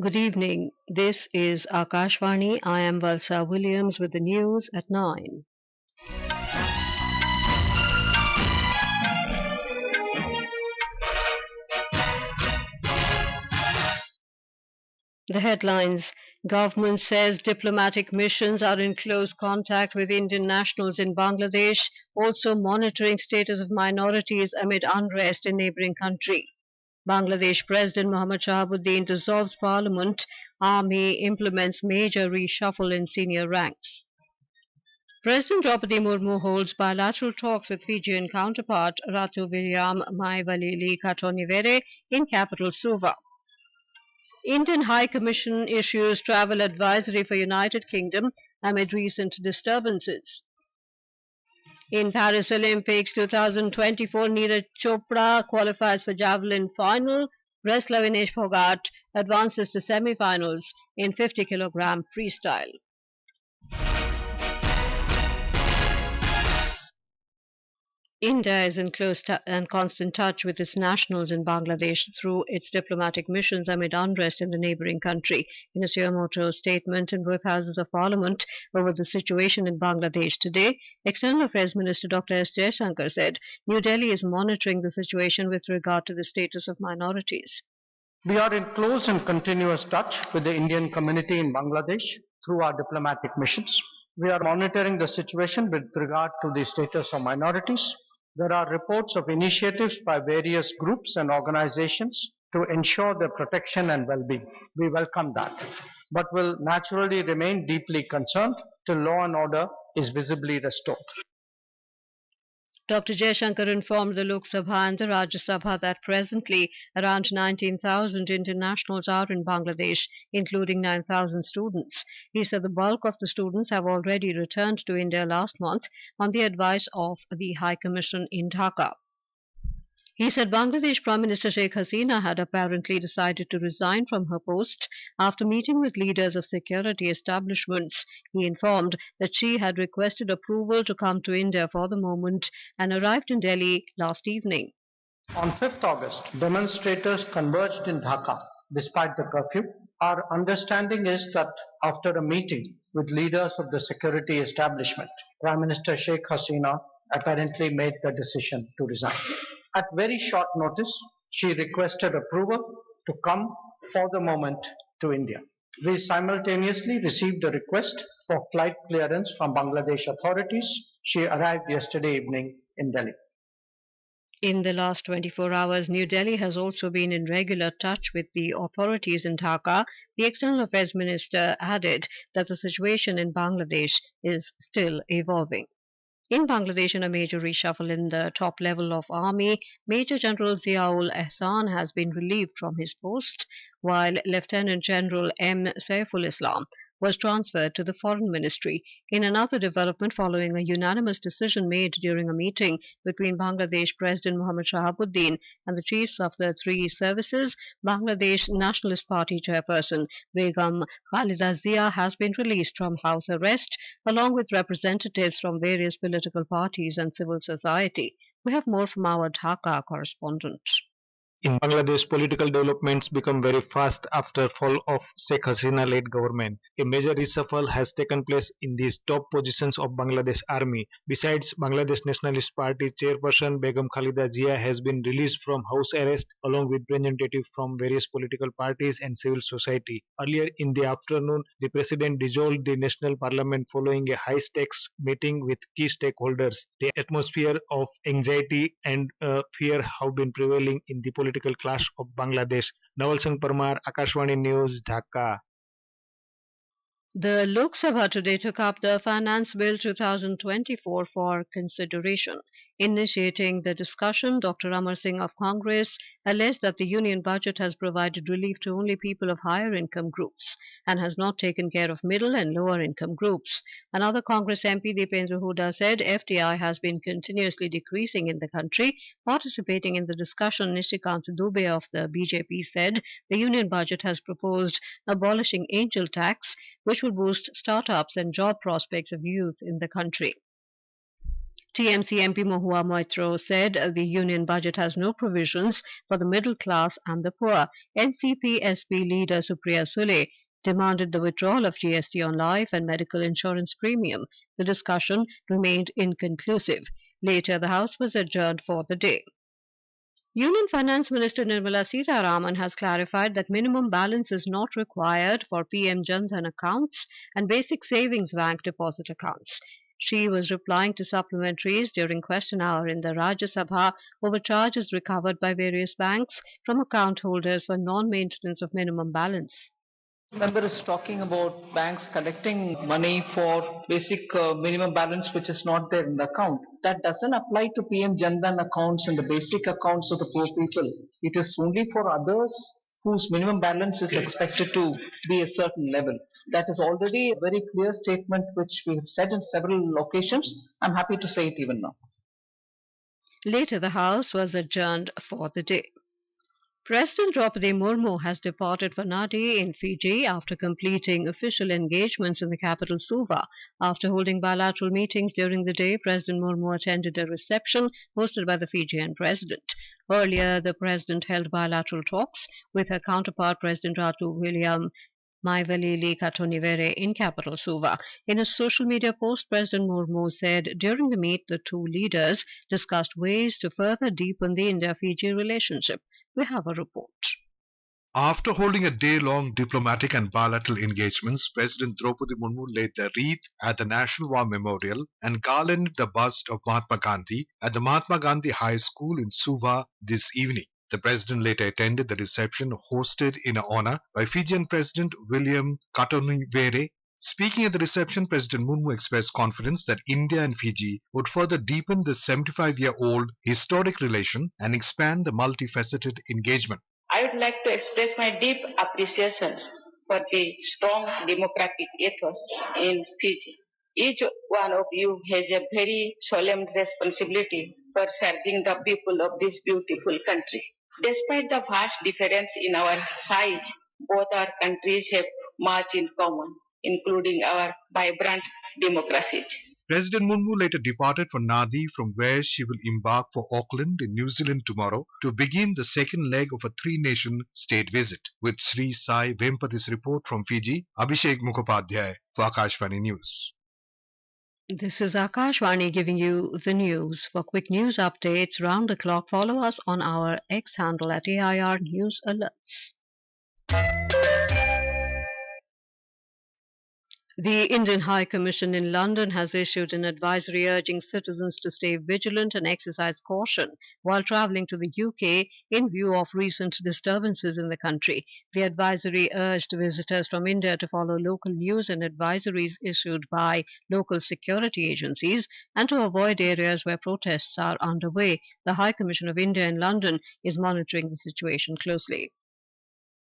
Good evening. This is Akashvani. I am Valsa Williams with the news at 9. The headlines: Government says diplomatic missions are in close contact with Indian nationals in Bangladesh, also monitoring status of minorities amid unrest in neighbouring country. Bangladesh President Mohammad Shahabuddin dissolves parliament, army implements major reshuffle in senior ranks. President Draupadi Murmu holds bilateral talks with Fijian counterpart Ratu Viryam Maivalili Katonivere in capital Suva. Indian High Commission issues travel advisory for United Kingdom amid recent disturbances. In Paris Olympics 2024, Neeraj Chopra qualifies for javelin final. Wrestler Vinesh Phogat advances to semi-finals in 50 kilogram freestyle. India is in close and constant touch with its nationals in Bangladesh through its diplomatic missions amid unrest in the neighbouring country. In a suo statement in both houses of parliament over the situation in Bangladesh today, External Affairs Minister Dr. S. Jaishankar said New Delhi is monitoring the situation with regard to the status of minorities. We are in close and continuous touch with the Indian community in Bangladesh through our diplomatic missions. We are monitoring the situation with regard to the status of minorities. There are reports of initiatives by various groups and organizations to ensure their protection and well-being. We welcome that, but will naturally remain deeply concerned till law and order is visibly restored. Dr. Jaishankar informed the Lok Sabha and the Rajya Sabha that presently around 19,000 internationals are in Bangladesh, including 9,000 students. He said the bulk of the students have already returned to India last month on the advice of the High Commission in Dhaka. He said Bangladesh Prime Minister Sheikh Hasina had apparently decided to resign from her post after meeting with leaders of security establishments. He informed that she had requested approval to come to India for the moment and arrived in Delhi last evening. On 5th August, demonstrators converged in Dhaka despite the curfew. Our understanding is that after a meeting with leaders of the security establishment, Prime Minister Sheikh Hasina apparently made the decision to resign. At very short notice, she requested approval to come for the moment to India. We simultaneously received a request for flight clearance from Bangladesh authorities. She arrived yesterday evening in Delhi. In the last 24 hours, New Delhi has also been in regular touch with the authorities in Dhaka. The External Affairs Minister added that the situation in Bangladesh is still evolving. In Bangladesh, in a major reshuffle in the top level of army, Major General Ziaul Ehsan has been relieved from his post, while Lieutenant General M. Saiful Islam was transferred to the Foreign Ministry. In another development following a unanimous decision made during a meeting between Bangladesh President Mohammad Shahabuddin and the chiefs of the three services, Bangladesh Nationalist Party chairperson Begum Khalida Zia has been released from house arrest along with representatives from various political parties and civil society. We have more from our Dhaka correspondent. In Bangladesh, political developments become very fast after fall of Sheikh Hasina-led government. A major reshuffle has taken place in these top positions of Bangladesh army. Besides, Bangladesh Nationalist Party chairperson Begum Khalida Zia has been released from house arrest along with representatives from various political parties and civil society. Earlier in the afternoon, the president dissolved the national parliament following a high-stakes meeting with key stakeholders. The atmosphere of anxiety and fear have been prevailing in the political clash of Bangladesh. Naval Singh Parmar, Akashvani News, Dhaka. The Lok Sabha today took up the Finance Bill 2024 for consideration. Initiating the discussion, Dr. Amar Singh of Congress alleged that the union budget has provided relief to only people of higher income groups and has not taken care of middle and lower income groups. Another Congress MP, Dipendra Hooda, said FDI has been continuously decreasing in the country. Participating in the discussion, Nishikant Dubey of the BJP said the union budget has proposed abolishing angel tax, which will boost startups and job prospects of youth in the country. TMC MP Mahua Moitro said the union budget has no provisions for the middle class and the poor. NCP SP leader Supriya Sule demanded the withdrawal of GST on life and medical insurance premium. The discussion remained inconclusive. Later, the House was adjourned for the day. Union Finance Minister Nirmala Sitharaman has clarified that minimum balance is not required for PM Jan Dhan accounts and basic savings bank deposit accounts. She was replying to supplementaries during question hour in the Rajya Sabha over charges recovered by various banks from account holders for non-maintenance of minimum balance. Member is talking about banks collecting money for basic minimum balance which is not there in the account. That doesn't apply to PM Jan Dhan accounts and the basic accounts of the poor people. It is only for others whose minimum balance is expected to be a certain level. That is already a very clear statement which we have said in several occasions. I'm happy to say it even now. Later, the House was adjourned for the day. President Draupadi Murmu has departed for Nadi in Fiji after completing official engagements in the capital Suva. After holding bilateral meetings during the day, President Murmu attended a reception hosted by the Fijian president. Earlier, the president held bilateral talks with her counterpart, President Ratu William Maivalili Katonivere in capital Suva. In a social media post, President Murmu said during the meet, the two leaders discussed ways to further deepen the India-Fiji relationship. We have a report. After holding a day-long diplomatic and bilateral engagements, President Draupadi Murmu laid the wreath at the National War Memorial and garlanded the bust of Mahatma Gandhi at the Mahatma Gandhi High School in Suva this evening. The president later attended the reception hosted in honor by Fijian President William Katonivere. Speaking at the reception, President Murmu expressed confidence that India and Fiji would further deepen this 75-year-old historic relation and expand the multifaceted engagement. I would like to express my deep appreciation for the strong democratic ethos in Fiji. Each one of you has a very solemn responsibility for serving the people of this beautiful country. Despite the vast difference in our size, both our countries have much in common, including our vibrant democracies. President Murmu later departed for Nadi, from where she will embark for Auckland in New Zealand tomorrow to begin the second leg of a three-nation state visit. With Sri Sai Vempati's report from Fiji, Abhishek Mukhopadhyay for Akashvani News. This is Akashvani giving you the news. For quick news updates round the clock, follow us on our X handle at AIR News Alerts. The Indian High Commission in London has issued an advisory urging citizens to stay vigilant and exercise caution while travelling to the UK in view of recent disturbances in the country. The advisory urged visitors from India to follow local news and advisories issued by local security agencies and to avoid areas where protests are underway. The High Commission of India in London is monitoring the situation closely.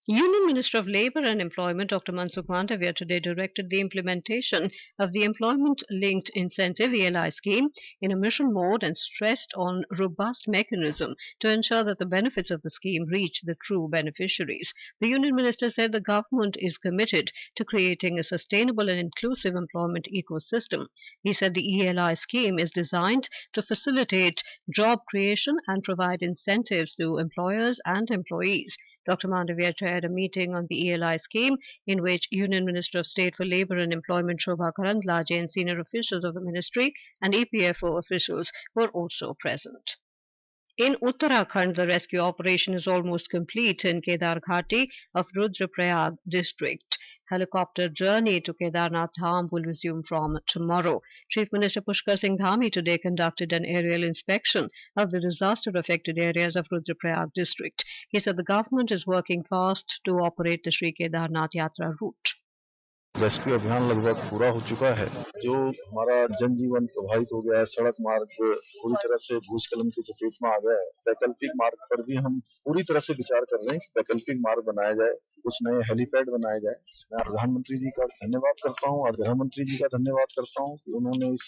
Union Minister of Labour and Employment Dr. Mansukh Mandavia today directed the implementation of the Employment-Linked Incentive ELI scheme in a mission mode and stressed on robust mechanism to ensure that the benefits of the scheme reach the true beneficiaries. The Union Minister said the government is committed to creating a sustainable and inclusive employment ecosystem. He said the ELI scheme is designed to facilitate job creation and provide incentives to employers and employees. Dr. Mandavia chaired a meeting on the ELI scheme in which Union Minister of State for Labour and Employment Shobha Karandlaje and senior officials of the ministry and EPFO officials were also present. In Uttarakhand, the rescue operation is almost complete in Kedar Ghati of Rudraprayag district. Helicopter journey to Kedarnath Dham will resume from tomorrow. Chief Minister Pushkar Singh Dhami today conducted an aerial inspection of the disaster-affected areas of Rudraprayag district. He said the government is working fast to operate the Sri Kedarnath Yatra route. Rescue अभियान लगभग पूरा हो चुका है। जो हमारा जनजीवन प्रभावित हो गया है, सड़क मार्ग पूरी तरह से भूस्खलन की चपेट में आ गया है। वैकल्पिक मार्ग पर भी हम पूरी तरह से विचार कर रहे हैं कि वैकल्पिक मार्ग बनाया जाए, कुछ नए हेलीपैड बनाए जाए। मैं प्रधानमंत्री जी का धन्यवाद करता हूं और गृह मंत्री जी का धन्यवाद करता हूं कि उन्होंने इस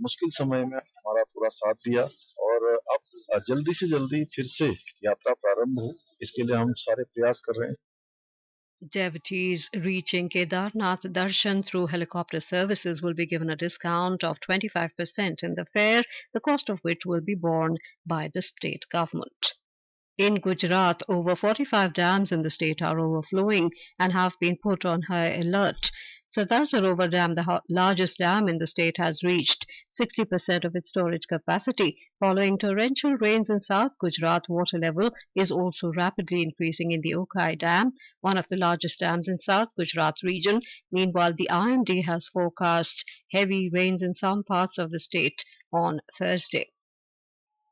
मुश्किल समय में हमारा पूरा साथ दिया और अब जल्दी से जल्दी फिर से यात्रा प्रारंभ हो, इसके लिए हम सारे प्रयास कर रहे हैं। Devotees reaching Kedarnath Darshan through helicopter services will be given a discount of 25% in the fare, the cost of which will be borne by the state government. In Gujarat, over 45 dams in the state are overflowing and have been put on high alert. Sardar Sarovar Dam, the largest dam in the state, has reached 60% of its storage capacity. Following torrential rains in South Gujarat, water level is also rapidly increasing in the Okai Dam, one of the largest dams in South Gujarat region. Meanwhile, the IMD has forecast heavy rains in some parts of the state on Thursday.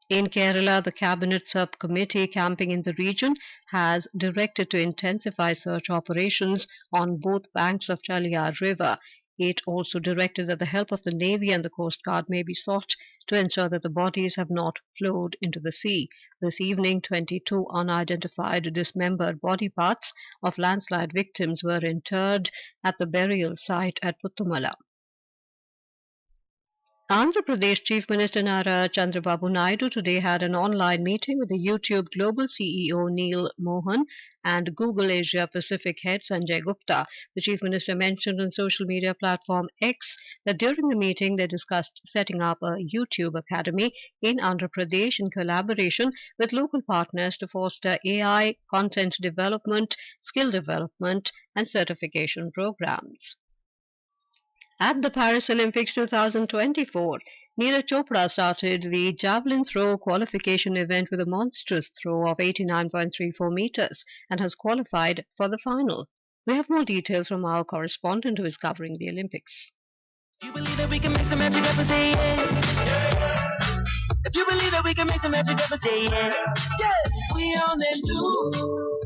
In Kerala, the Cabinet Subcommittee camping in the region has directed to intensify search operations on both banks of Chaliyar River. It also directed that the help of the Navy and the Coast Guard may be sought to ensure that the bodies have not flowed into the sea. This evening, 22 unidentified dismembered body parts of landslide victims were interred at the burial site at Puttumala. Andhra Pradesh Chief Minister Nara Chandrababu Naidu today had an online meeting with the YouTube Global CEO Neil Mohan and Google Asia Pacific head Sanjay Gupta. The Chief Minister mentioned on social media platform X that during the meeting they discussed setting up a YouTube Academy in Andhra Pradesh in collaboration with local partners to foster AI, content development, skill development and certification programs. At the Paris Olympics 2024, Neeraj Chopra started the javelin throw qualification event with a monstrous throw of 89.34 meters and has qualified for the final. We have more details from our correspondent who is covering the Olympics. You believe that we can make some magic up and say yeah. If you believe that we can make some magic up and say yeah. Yes, we on that too.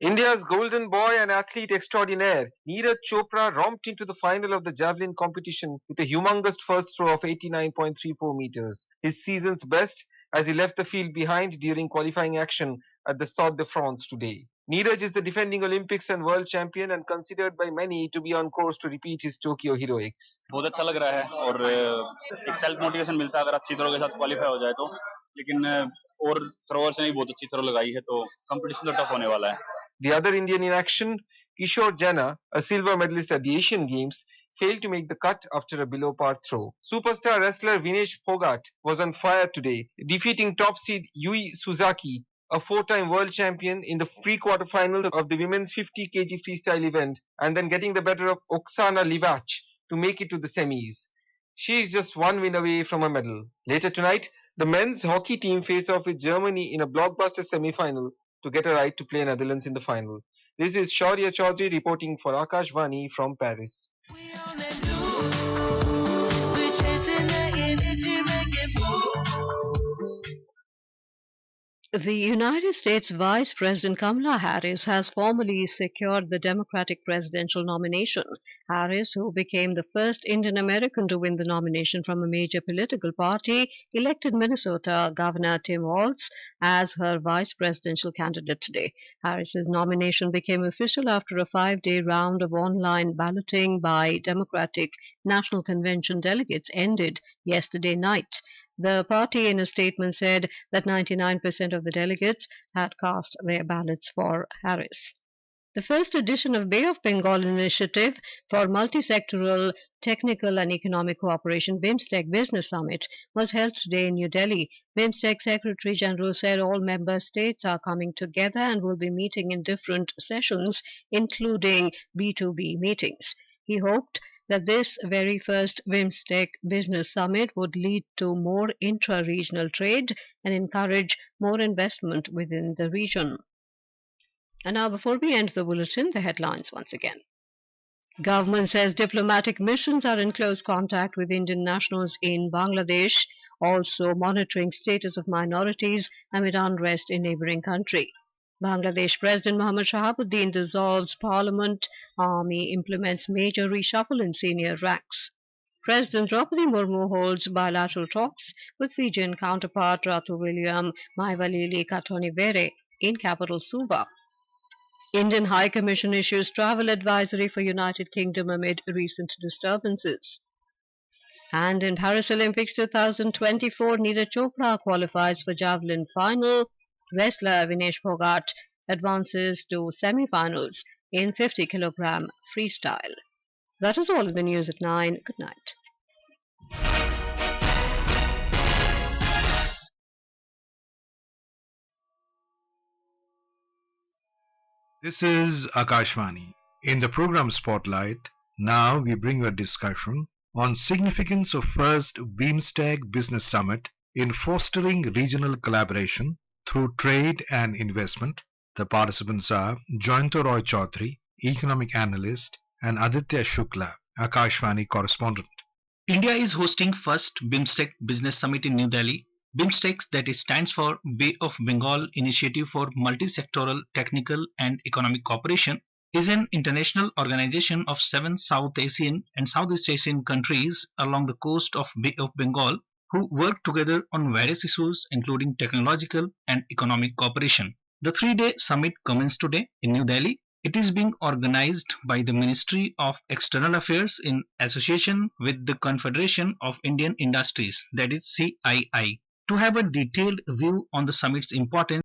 India's golden boy and athlete extraordinaire, Neeraj Chopra romped into the final of the javelin competition with a humongous first throw of 89.34 meters, his season's best as he left the field behind during qualifying action at the Stade de France today. Neeraj is the defending Olympics and world champion and considered by many to be on course to repeat his Tokyo heroics. बहुत अच्छा लग रहा है और एक self motivation मिलता है अगर अच्छी थ्रो के साथ क्वालीफाई हो जाए तो, लेकिन और थ्रोअर्स ने बहुत अच्छी थ्रो लगाई है तो कंपटीशन तो टफ होने वाला है. The other Indian in action, Kishore Jana, a silver medalist at the Asian Games, failed to make the cut after a below-par throw. Superstar wrestler Vinesh Phogat was on fire today, defeating top seed Yui Suzaki, a four-time world champion, in the pre-quarterfinals of the women's 50 kg freestyle event, and then getting the better of Oksana Livac to make it to the semis. She is just one win away from a medal. Later tonight, the men's hockey team face off with Germany in a blockbuster semi-final to get a right to play Netherlands in the final. This is Shaurya Chaudhary reporting for Akashvani from Paris. The United States Vice President Kamala Harris has formally secured the Democratic presidential nomination. Harris, who became the first Indian American to win the nomination from a major political party, elected Minnesota Governor Tim Walz as her vice presidential candidate today. Harris's nomination became official after a 5-day round of online balloting by Democratic National Convention delegates ended yesterday night. The party, in a statement, said that 99% of the delegates had cast their ballots for Harris. The first edition of Bay of Bengal Initiative for Multisectoral Technical and Economic Cooperation BIMSTEC Business Summit was held today in New Delhi. BIMSTEC Secretary General said all member states are coming together and will be meeting in different sessions, including B2B meetings. He hoped that this very first BIMSTEC Business Summit would lead to more intra-regional trade and encourage more investment within the region. And now, before we end the bulletin, the headlines once again. Government says diplomatic missions are in close contact with Indian nationals in Bangladesh, also monitoring status of minorities amid unrest in neighbouring country. Bangladesh President Mohammad Shahabuddin dissolves parliament, army implements major reshuffle in senior ranks. President Draupadi Murmu holds bilateral talks with Fijian counterpart Ratu William Maivalili Katonivere in capital Suva. Indian High Commission issues travel advisory for United Kingdom amid recent disturbances. And in Paris Olympics 2024, Neeraj Chopra qualifies for javelin final. Wrestler Vinesh Phogat advances to semi-finals. in 50 kilogram freestyle. That is all in the news at 9. Good night. This is Akashvani. In the program Spotlight, now we bring you a discussion on significance of first BIMSTEC Business Summit in fostering regional collaboration through trade and investment. The participants are Joynto Roy Chaudhary, economic analyst, and Aditya Shukla, Akashvani correspondent. India is hosting first BIMSTEC Business Summit in New Delhi. BIMSTEC, that is, stands for Bay of Bengal Initiative for Multi-Sectoral Technical and Economic Cooperation, is an international organization of 7 South Asian and Southeast Asian countries along the coast of Bay of Bengal who work together on various issues including technological and economic cooperation. The 3-day summit commenced today in New Delhi. It is being organized by the Ministry of External Affairs in association with the Confederation of Indian Industries, that is CII. To have a detailed view on the summit's importance,